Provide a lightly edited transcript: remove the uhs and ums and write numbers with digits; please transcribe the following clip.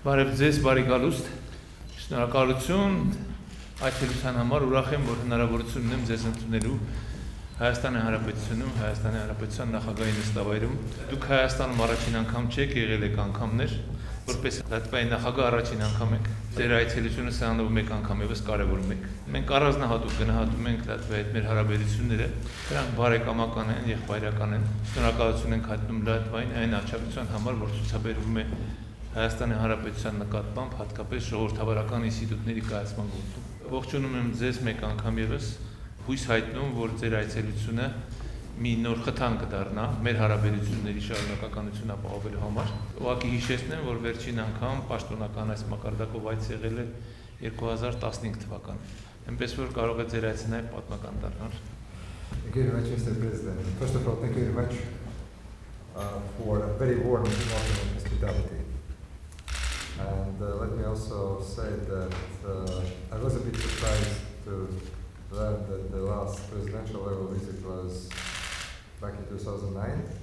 Բարև ձեզ, բարի գալուստ, շնորհակալություն այցելության համար, ուրախ եմ, որ հնարավորություն ունեմ ձեզ ընդունելու Հայաստանի Հանրապետությունում, Հայաստանի Հանրապետության նախագահի նստավայրում։ Դուք Հայաստանում առաջին անգամ չեք, եղել եք անգամներ, որպես Լատվիայի նախագահ առաջին անգամ եք։ Ձեր այցելությունը սրանով մեկ անգամ եւս կարևորում եք։ Մենք առանձնահատուկ գնահատում ենք Լատվիայի հետ մեր հարաբերությունները, դրանք բարեկամական են, եղբայրական են։ Շնորհակալություն ենք հայտնում Լատվիային այն աջակցության համար, որ ցուցաբերվում է Հայաստանի Հանրապետության նկատմամբ, հատկապես ժողովրդավարական ինստիտուտների կայացման գործում։ Ողջունում եմ ձեզ մեկ անգամ եւս, հույս հայտնում, որ ձեր այցելությունը մի նոր խթան կդառնա մեր հարաբերությունների շարունակականություն ապահովելու համար։ Ուղղակի հիշեցնեմ, որ վերջին անգամ պաշտոնական այս մակարդակով այց եղել է 2015 թվականին։ Այնպես որ կարող է ձեր այցն այլ պատմական դառնալ։ Thank you very much, Mr. President. First of all, thank you very much for a very warm welcome and hospitality. And let me also say that I was a bit surprised to learn that the last presidential level visit was back in 2009.